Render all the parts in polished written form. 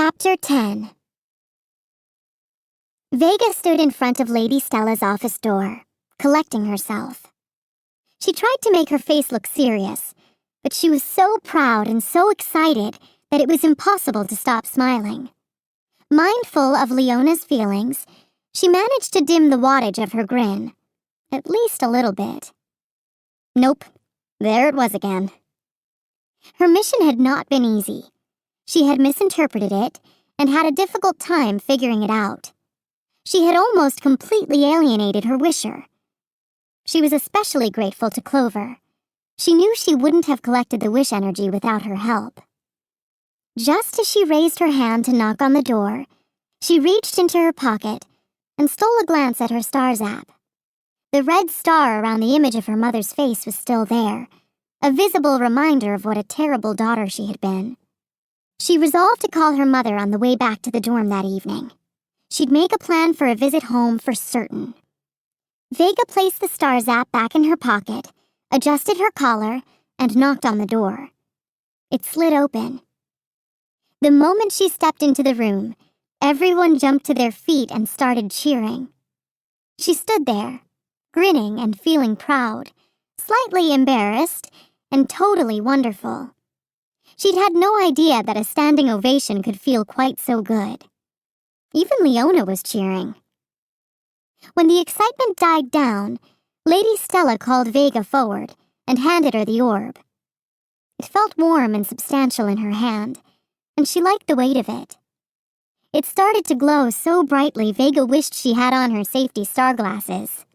Chapter 10. Vega stood in front of Lady Stella's office door, collecting herself. She tried to make her face look serious, but she was so proud and so excited that it was impossible to stop smiling. Mindful of Leona's feelings, she managed to dim the wattage of her grin, at least a little bit. Nope, there it was again. Her mission had not been easy. She had misinterpreted it and had a difficult time figuring it out. She had almost completely alienated her wisher. She was especially grateful to Clover. She knew she wouldn't have collected the wish energy without her help. Just as she raised her hand to knock on the door, she reached into her pocket and stole a glance at her stars app. The red star around the image of her mother's face was still there, a visible reminder of what a terrible daughter she had been. She resolved to call her mother on the way back to the dorm that evening. She'd make a plan for a visit home for certain. Vega placed the stars app back in her pocket, adjusted her collar, and knocked on the door. It slid open. The moment she stepped into the room, everyone jumped to their feet and started cheering. She stood there, grinning and feeling proud, slightly embarrassed, and totally wonderful. She'd had no idea that a standing ovation could feel quite so good. Even Leona was cheering. When the excitement died down, Lady Stella called Vega forward and handed her the orb. It felt warm and substantial in her hand, and she liked the weight of it. It started to glow so brightly Vega wished she had on her safety star glasses.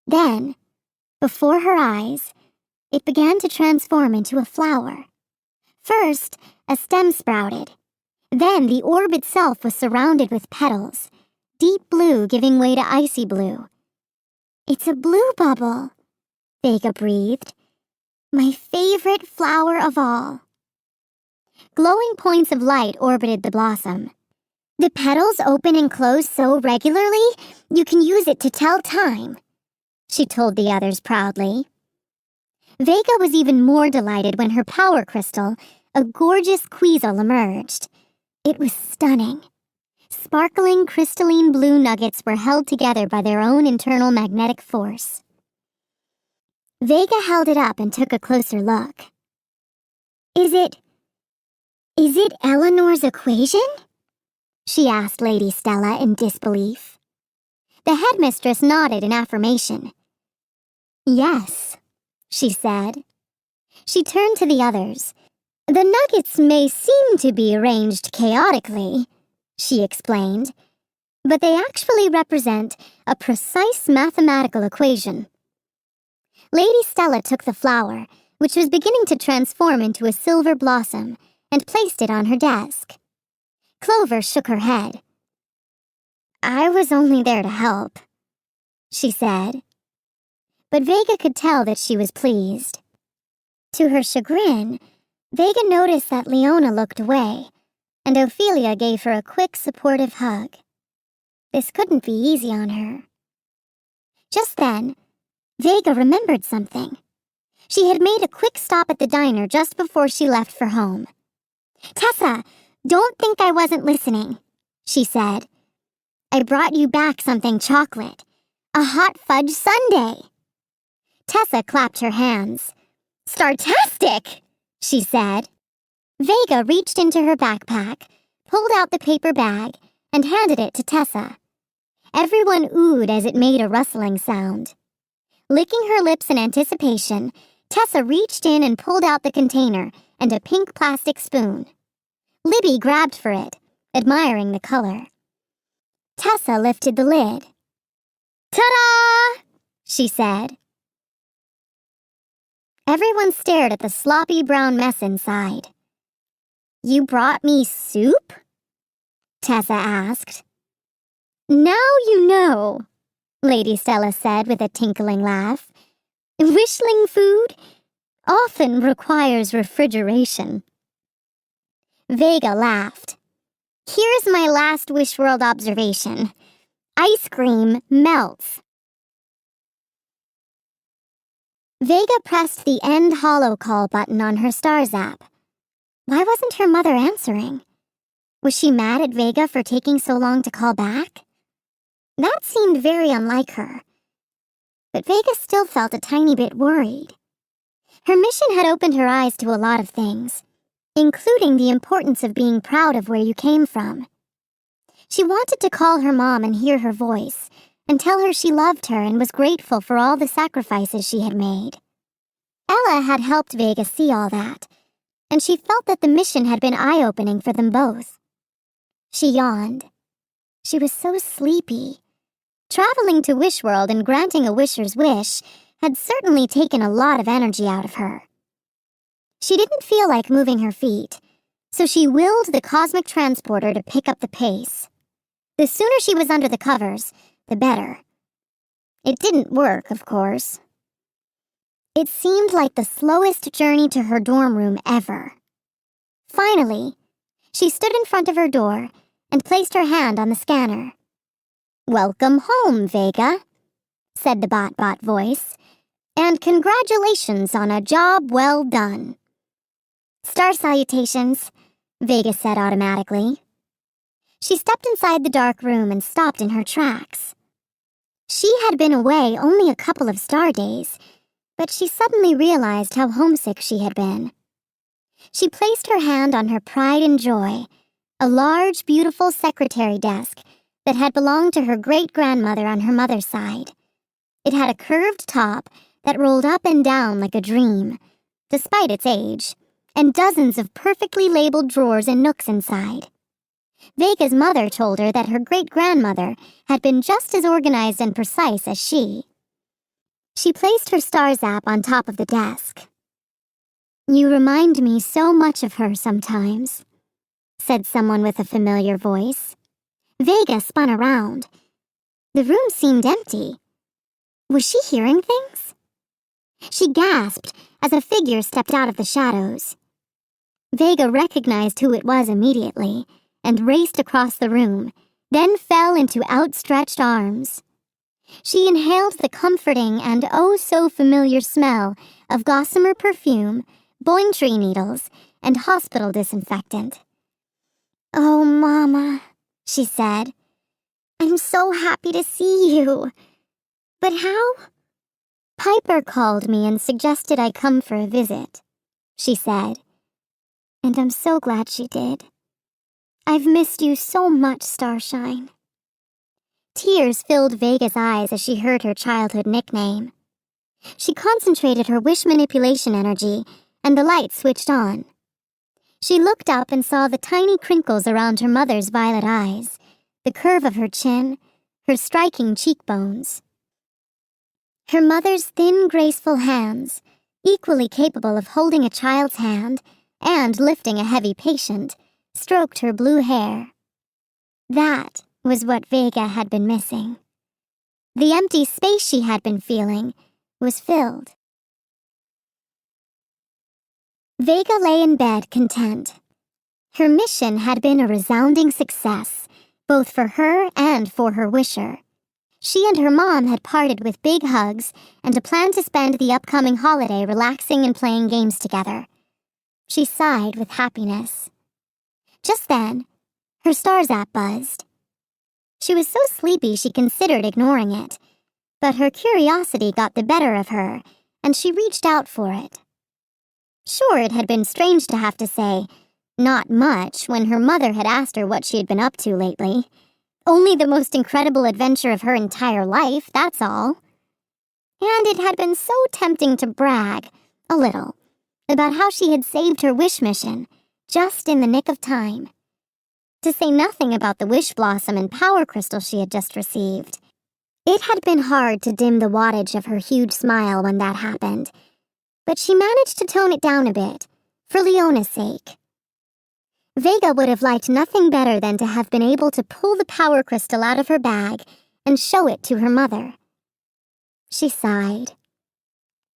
Then, before her eyes, it began to transform into a flower. First, a stem sprouted. Then the orb itself was surrounded with petals, deep blue giving way to icy blue. "It's a blue bubble," Vega breathed. "My favorite flower of all." Glowing points of light orbited the blossom. "The petals open and close so regularly, you can use it to tell time," she told the others proudly. Vega was even more delighted when her power crystal, a gorgeous quiesel, emerged. It was stunning. Sparkling crystalline blue nuggets were held together by their own internal magnetic force. Vega held it up and took a closer look. Is it Eleanor's equation?" she asked Lady Stella in disbelief. The headmistress nodded in affirmation. "Yes," she said. She turned to the others. "The nuggets may seem to be arranged chaotically," she explained, "but they actually represent a precise mathematical equation." Lady Stella took the flower, which was beginning to transform into a silver blossom, and placed it on her desk. Clover shook her head. "I was only there to help," she said. But Vega could tell that she was pleased. To her chagrin, Vega noticed that Leona looked away, and Ophelia gave her a quick, supportive hug. This couldn't be easy on her. Just then, Vega remembered something. She had made a quick stop at the diner just before she left for home. "Tessa, don't think I wasn't listening," she said. "I brought you back something chocolate. A hot fudge sundae." Tessa clapped her hands. "Startastic!" she said. Vega reached into her backpack, pulled out the paper bag, and handed it to Tessa. Everyone oohed as it made a rustling sound. Licking her lips in anticipation, Tessa reached in and pulled out the container and a pink plastic spoon. Libby grabbed for it, admiring the color. Tessa lifted the lid. "Ta-da!" she said. Everyone stared at the sloppy brown mess inside. "You brought me soup?" Tessa asked. "Now you know," Lady Stella said with a tinkling laugh. "Wishling food often requires refrigeration." Vega laughed. "Here's my last Wish World observation. Ice cream melts." Vega pressed the End Hollow Call button on her Stars app. Why wasn't her mother answering? Was she mad at Vega for taking so long to call back? That seemed very unlike her. But Vega still felt a tiny bit worried. Her mission had opened her eyes to a lot of things, including the importance of being proud of where you came from. She wanted to call her mom and hear her voice, and tell her she loved her and was grateful for all the sacrifices she had made. Ella had helped Vega see all that, and she felt that the mission had been eye-opening for them both. She yawned. She was so sleepy. Traveling to Wish World and granting a wisher's wish had certainly taken a lot of energy out of her. She didn't feel like moving her feet, so she willed the cosmic transporter to pick up the pace. The sooner she was under the covers, the better. It didn't work, of course. It seemed like the slowest journey to her dorm room ever. Finally, she stood in front of her door and placed her hand on the scanner. "Welcome home, Vega," said the bot voice, "and congratulations on a job well done." "Star salutations," Vega said automatically. She stepped inside the dark room and stopped in her tracks. She had been away only a couple of star days, but she suddenly realized how homesick she had been. She placed her hand on her pride and joy, a large, beautiful secretary desk that had belonged to her great-grandmother on her mother's side. It had a curved top that rolled up and down like a dream, despite its age, and dozens of perfectly labeled drawers and nooks inside. Vega's mother told her that her great-grandmother had been just as organized and precise as she. She placed her stars app on top of the desk. "You remind me so much of her sometimes," said someone with a familiar voice. Vega spun around. The room seemed empty. Was she hearing things? She gasped as a figure stepped out of the shadows. Vega recognized who it was immediately and raced across the room, then fell into outstretched arms. She inhaled the comforting and oh-so-familiar smell of gossamer perfume, boing tree needles, and hospital disinfectant. "Oh, Mama," she said. "I'm so happy to see you. But how?" "Piper called me and suggested I come for a visit," she said. "And I'm so glad she did. I've missed you so much, Starshine." Tears filled Vega's eyes as she heard her childhood nickname. She concentrated her wish manipulation energy, and the light switched on. She looked up and saw the tiny crinkles around her mother's violet eyes, the curve of her chin, her striking cheekbones. Her mother's thin, graceful hands, equally capable of holding a child's hand and lifting a heavy patient, stroked her blue hair. That was what Vega had been missing. The empty space she had been feeling was filled. Vega lay in bed content. Her mission had been a resounding success, both for her and for her wisher. She and her mom had parted with big hugs and a plan to spend the upcoming holiday relaxing and playing games together. She sighed with happiness. Just then, her stars app buzzed. She was so sleepy she considered ignoring it, but her curiosity got the better of her, and she reached out for it. Sure, it had been strange to have to say, "Not much," when her mother had asked her what she had been up to lately. Only the most incredible adventure of her entire life, that's all. And it had been so tempting to brag, a little, about how she had saved her wish mission, just in the nick of time. To say nothing about the wish blossom and power crystal she had just received. It had been hard to dim the wattage of her huge smile when that happened, but she managed to tone it down a bit, for Leona's sake. Vega would have liked nothing better than to have been able to pull the power crystal out of her bag and show it to her mother. She sighed.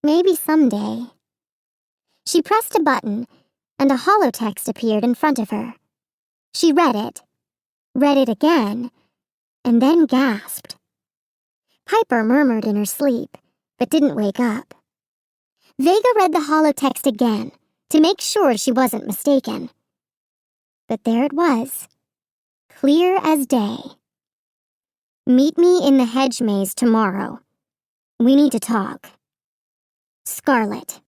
Maybe someday. She pressed a button, and a holotext appeared in front of her. She read it again, and then gasped. Piper murmured in her sleep, but didn't wake up. Vega read the holotext again, to make sure she wasn't mistaken. But there it was, clear as day. Meet me in the hedge maze tomorrow. We need to talk. Scarlet.